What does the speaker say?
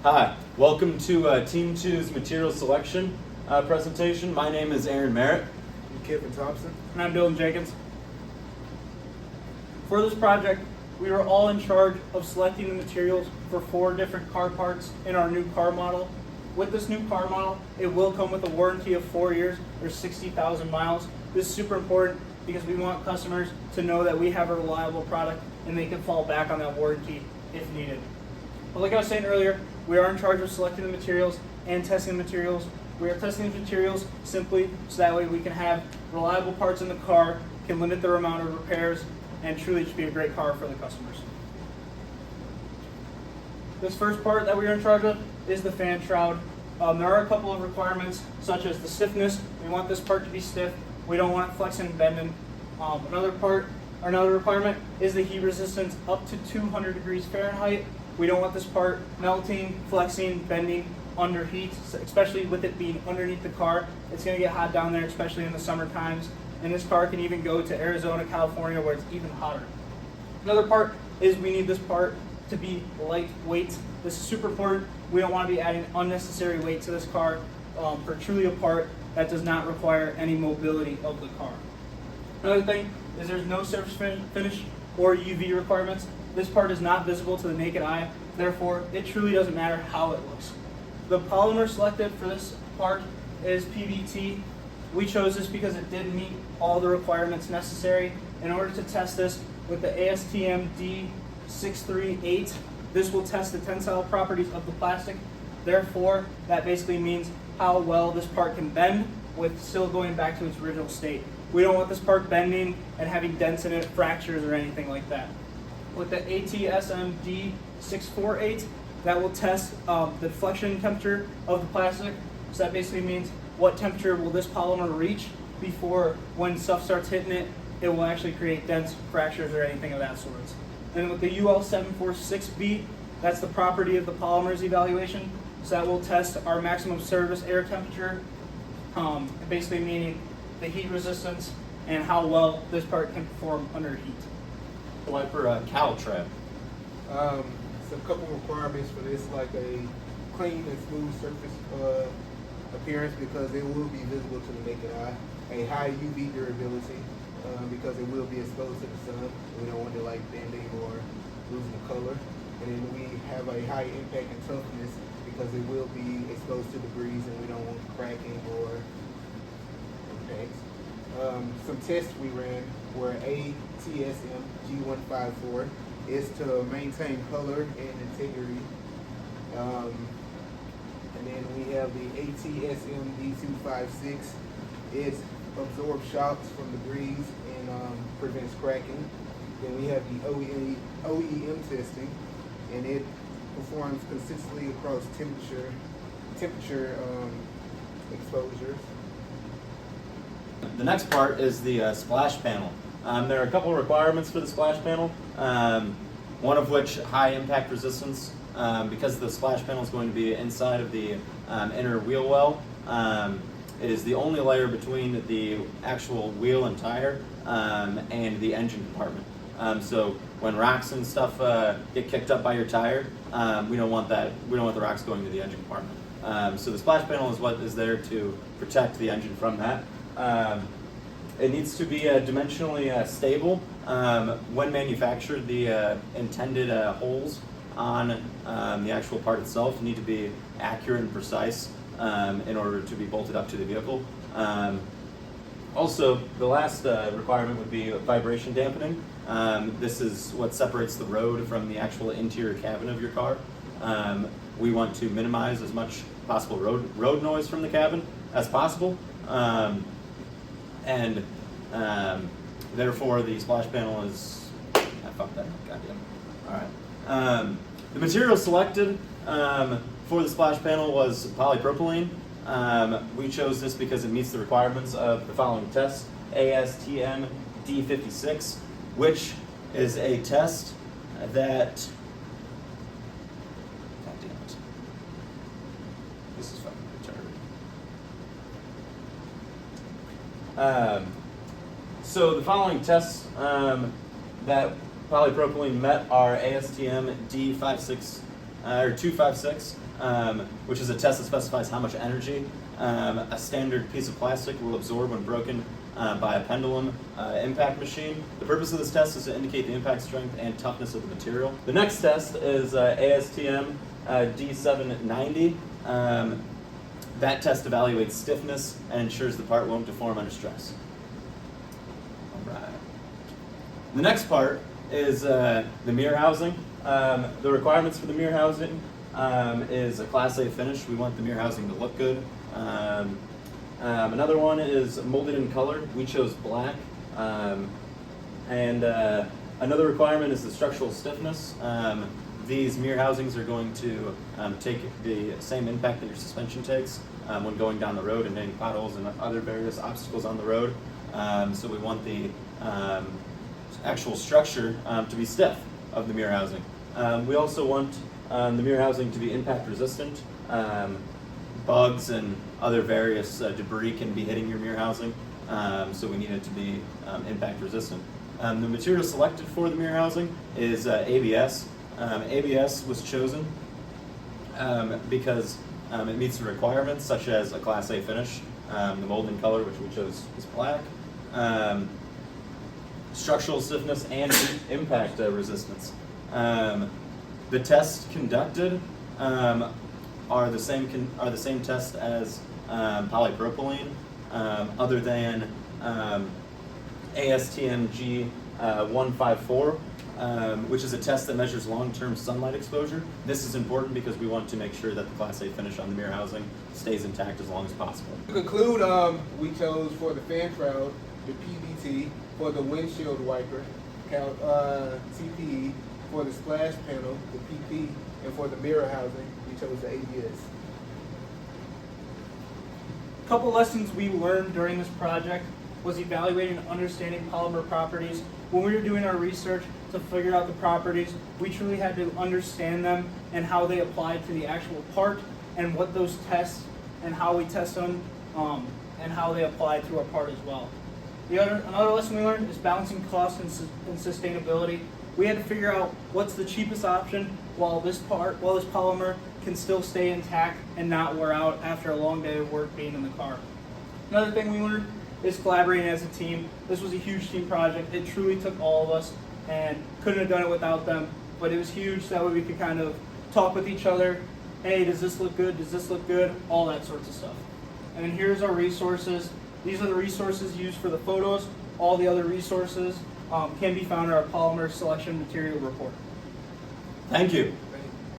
Hi, welcome to Team 2's material selection presentation. My name is Aaron Merritt. I'm Kevin Thompson. And I'm Dylan Jenkins. For this project, we were all in charge of selecting the materials for 4 different car parts in our new car model. With this new car model, it will come with a warranty of 4 years or 60,000 miles. This is super important because we want customers to know that we have a reliable product and they can fall back on that warranty if needed. But like I was saying earlier, we are in charge of selecting the materials and testing the materials. We are testing the materials simply so that way we can have reliable parts in the car, can limit the amount of repairs, and truly just be a great car for the customers. This first part that we are in charge of is the fan shroud. There are a couple of requirements, such as the stiffness. We want this part to be stiff. We don't want it flexing and bending. Another requirement is the heat resistance up to 200 degrees Fahrenheit. We don't want this part melting, flexing, bending under heat, especially with it being underneath the car. It's going to get hot down there, especially in the summer times. And this car can even go to Arizona, California, where it's even hotter. Another part is we need this part to be lightweight. This is super important. We don't want to be adding unnecessary weight to this car for truly a part that does not require any mobility of the car. Another thing is there's no surface finish or UV requirements. This part is not visible to the naked eye, therefore it truly doesn't matter how it looks. The polymer selected for this part is PBT. We chose this because it did meet all the requirements necessary. In order to test this with the ASTM D638, this will test the tensile properties of the plastic. Therefore, that basically means how well this part can bend with still going back to its original state. We don't want this part bending and having dents in it, fractures, or anything like that. With the ATSM D648, that will test the deflection temperature of the plastic. So that basically means what temperature will this polymer reach before when stuff starts hitting it, it will actually create dents, fractures, or anything of that sort. And with the UL746B, that's the property of the polymers evaluation. So that will test our maximum service air temperature, basically meaning the heat resistance and how well this part can perform under heat. Wiper cowl trap. So a couple requirements for this, like a clean and smooth surface appearance because it will be visible to the naked eye. A high UV durability because it will be exposed to the sun. We don't want it like bending or losing color. And then we have a high impact and toughness because it will be exposed to the breeze and we don't want cracking or impacts. Some tests we ran were ATSM G154 is to maintain color and integrity. And then we have the ATSM D256. It absorbs shocks from the breeze and prevents cracking. Then we have the OEM testing, and it performs consistently across temperature exposures. The next part is the splash panel. There are a couple of requirements for the splash panel, one of which high impact resistance, because the splash panel is going to be inside of the inner wheel well. It is the only layer between the actual wheel and tire and the engine compartment. So when rocks and stuff get kicked up by your tire, we don't want that. We don't want the rocks going to the engine compartment. So the splash panel is what is there to protect the engine from that. It needs to be dimensionally stable. When manufactured, the intended holes on the actual part itself need to be accurate and precise in order to be bolted up to the vehicle. Also, the last requirement would be vibration dampening. This is what separates the road from the actual interior cabin of your car. We want to minimize as much possible road noise from the cabin as possible. And therefore the splash panel is, I fucked that up, goddamn. All right. The material selected for the splash panel was polypropylene. We chose this because it meets the requirements of the following tests: ASTM D56, which is a test that, god damn it, this is fucking retarded. So the following tests that polypropylene met are ASTM or 256, which is a test that specifies how much energy a standard piece of plastic will absorb when broken by a pendulum impact machine. The purpose of this test is to indicate the impact strength and toughness of the material. The next test is ASTM D790. That test evaluates stiffness and ensures the part won't deform under stress. All right. The next part is the mirror housing. The requirements for the mirror housing is a Class A finish. We want the mirror housing to look good. Another one is molded in color. We chose black. Another requirement is the structural stiffness. These mirror housings are going to take the same impact that your suspension takes when going down the road and hitting potholes and other various obstacles on the road. So we want the actual structure to be stiff of the mirror housing. We also want the mirror housing to be impact resistant. Bugs and other various debris can be hitting your mirror housing, so we need it to be impact resistant. The material selected for the mirror housing is ABS. ABS was chosen because it meets the requirements such as a Class A finish, the mold and color, which we chose is black, structural stiffness, and impact resistance. The tests conducted are the same test as polypropylene, other than ASTM G154. Which is a test that measures long-term sunlight exposure. This is important because we want to make sure that the Class A finish on the mirror housing stays intact as long as possible. To conclude, we chose for the fan shroud the PVT, for the windshield wiper, TPE, for the splash panel, the PP, and for the mirror housing, we chose the ABS. A couple lessons we learned during this project was evaluating and understanding polymer properties. When we were doing our research to figure out the properties, we truly had to understand them and how they applied to the actual part and what those tests and how we test them and how they apply to our part as well. Another lesson we learned is balancing cost and sustainability. We had to figure out what's the cheapest option while this polymer can still stay intact and not wear out after a long day of work being in the car. Another thing we learned is collaborating as a team. This was a huge team project. It truly took all of us and couldn't have done it without them, but it was huge. That way we could kind of talk with each other. Hey, does this look good? Does this look good? All that sorts of stuff. And then here's our resources. These are the resources used for the photos. All the other resources can be found in our polymer selection material report. Thank you.